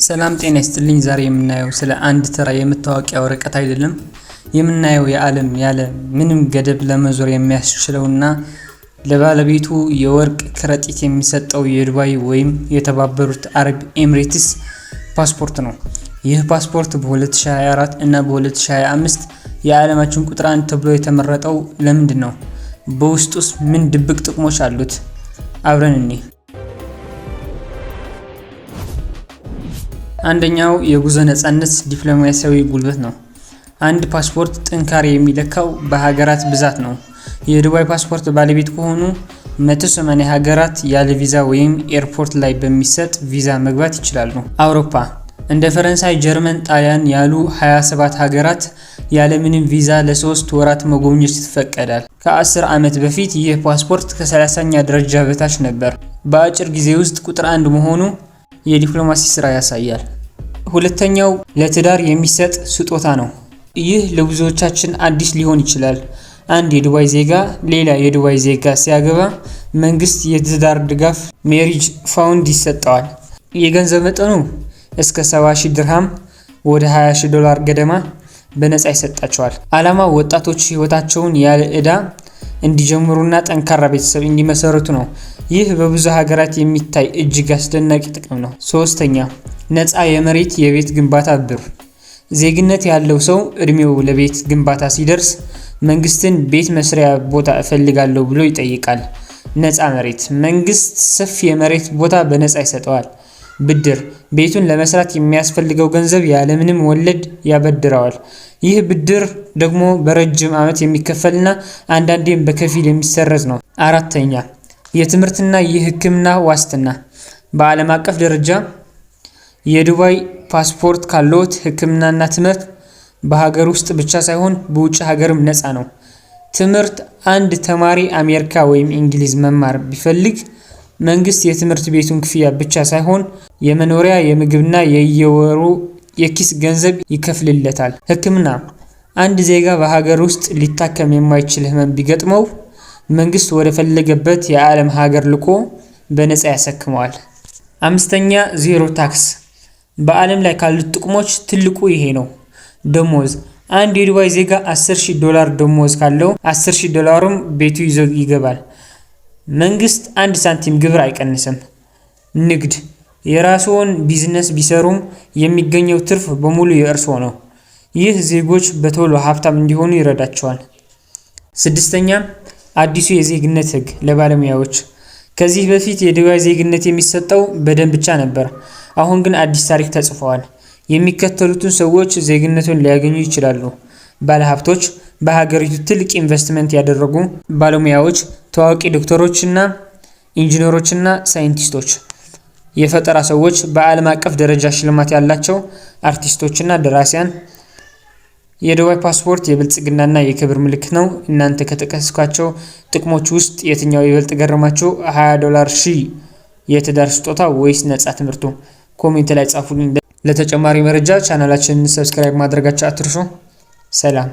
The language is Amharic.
ሰላም ጤና ይስጥልኝ። ዛሬ የምናየው ስለ አንድ ተራ የመታወቂያ ወረቀት አይደለም። የምናየው የዓለም ያለ ምንም ገደብ ለመዞር የሚያስችለውና ለባለቤቱ የወርቅ ከረጢት የሚሰጠው የዱባይ ወይም የተባበሩት አረብ ኤሚሬትስ ፓስፖርት ነው። ይህ ፓስፖርት በ2024 እና በ2025 የዓለማችን ቁጥር 1 ተብሎ የተመረጠው ለምንድን ነው? በውስጡስ ምን ድብቅ ጥቅሞች አሉት? አብረን እንይ። አንደኛው የጉዞ ነፃነት ዲፕሎማሲያዊ ጉልበት ነው። አንድ ፓስፖርት ጥንካሬ የሚለካው በሀገራት ብዛት ነው። የዱባይ ፓስፖርት ባለቤት ከሆኑ 180 ሀገራት ያለ ቪዛ ወይም ኤርፖርት ላይ በሚሰጥ ቪዛ መግባት ይችላሉ። አውሮፓ እንደ ፈረንሳይ፣ ጀርመን፣ ጣሊያን ያሉ 27 ሀገራት ያለ ምንም ቪዛ ለ3 ወራት መጎብኘት ይፈቀዳል። ከ10 ዓመት በፊት ይህ ፓስፖርት ከ30ኛ ደረጃ በታች ነበር። በአጭር ጊዜ ውስጥ ቁጥር 1 መሆኑ የዲፕሎማሲ ስራ ያሳያል። ሁለተኛው ለትዳር የሚሰጥ ስጦታ ነው። ይህ ለብዙዎቻችን አዲስ ሊሆን ይችላል። አንድ የዱባይ ዜጋ ሌላ የዱባይ ዜጋ ሲያገባ መንግስት የትዳር ድጋፍ ሜሪጅ ፋውንድ ይሰጠዋል። የገንዘብ መጠኑ እስከ 70,000 ድርሃም ወደ $20,000 ገደማ በነፃ ይሰጣቸዋል። ዓላማው ወጣቶች ህይወታቸውን ያለ ዕዳ እንዲጀምሩና ጠንካራ ቤተሰብ እንዲመሰርቱ ነው። ይህ በብዙ ሀገራት የሚታይ እጅግ አስደናቂ ጥቅም ነው። ሶስተኛ ነፃ የመሬት የቤት ግንባታ ብር። ዜግነት ያለው ሰው እድሜው ለቤት ግንባታ ሲደርስ መንግስትን ቤት መስሪያ ቦታ እፈልጋለሁ ብሎ ይጠይቃል። ነፃ መሬት መንግስት ሰፊ የመሬት ቦታ በነፃ ይሰጠዋል። ብድር ቤቱን ለመስራት የሚያስፈልገው ገንዘብ ያለምንም ወለድ ያበድረዋል። ይህ ብድር ደግሞ በረጅም ዓመት የሚከፈልና አንዳንዴም በከፊል የሚሰረዝ ነው። አራተኛ የትምህርትና የሕክምና ዋስትና። በዓለም አቀፍ ደረጃ የዱባይ ፓስፖርት ካለዎት ሕክምናና ትምህርት በሀገር ውስጥ ብቻ ሳይሆን በውጭ ሀገርም ነፃ ነው። ትምህርት አንድ ተማሪ አሜሪካ ወይም እንግሊዝ መማር ቢፈልግ መንግስት የትምህርት ቤቱን ክፍያ ብቻ ሳይሆን የመኖሪያ የምግብና የየወሩ የኪስ ገንዘብ ይከፍልለታል። ሕክምና አንድ ዜጋ በሀገር ውስጥ ሊታከም የማይችል ህመም ቢገጥመው መንግስት ወደ ፈለገበት የዓለም ሀገር ልኮ በነፃ ያሳክመዋል። አምስተኛ ዜሮ ታክስ። በዓለም ላይ ካሉት ጥቅሞች ትልቁ ይሄ ነው። ደሞዝ አንድ የዱባይ ዜጋ $10,000 ደሞዝ ካለው $10,000ም ቤቱ ይዞ ይገባል። መንግስት 1 ሳንቲም ግብር አይቀንስም። ንግድ የራስዎን ቢዝነስ ቢሰሩም የሚገኘው ትርፍ በሙሉ የእርስዎ ነው። ይህ ዜጎች በቶሎ ሀብታም እንዲሆኑ ይረዳቸዋል። ስድስተኛ አዲሱ የዜግነት ህግ ለባለሙያዎች። ከዚህ በፊት የዱባይ ዜግነት የሚሰጠው በደንብ ብቻ ነበር። አሁን ግን አዲስ ታሪክ ተጽፏል። የሚከተሉትን ሰዎች ዜግነቱን ሊያገኙ ይችላሉ። ባለሀብቶች፣ በሀገሪቱ ትልቅ ኢንቨስትመንት ያደረጉ ባለሙያዎች፣ ታዋቂ ዶክተሮችና ኢንጂነሮችና ሳይንቲስቶች፣ የፈጠራ ሰዎች፣ በዓለም አቀፍ ደረጃ ሽልማት ያላቸው አርቲስቶችና ደራሲያን። የዱባይ ፓስፖርት የብልጽግናና የክብር ምልክት ነው። እናንተ ከጠቀስኳቸው ጥቅሞች ውስጥ የትኛው ይበልጥ ገረማችሁ? $20,000 ሺህ የትዳር ስጦታ ወይስ ነፃ ትምህርቱ? ኮሜንት ላይ ጻፉልኝ። ለተጨማሪ መረጃ ቻናላችንን ሰብስክራይብ ማድረጋችሁ አትርሱ። ሰላም።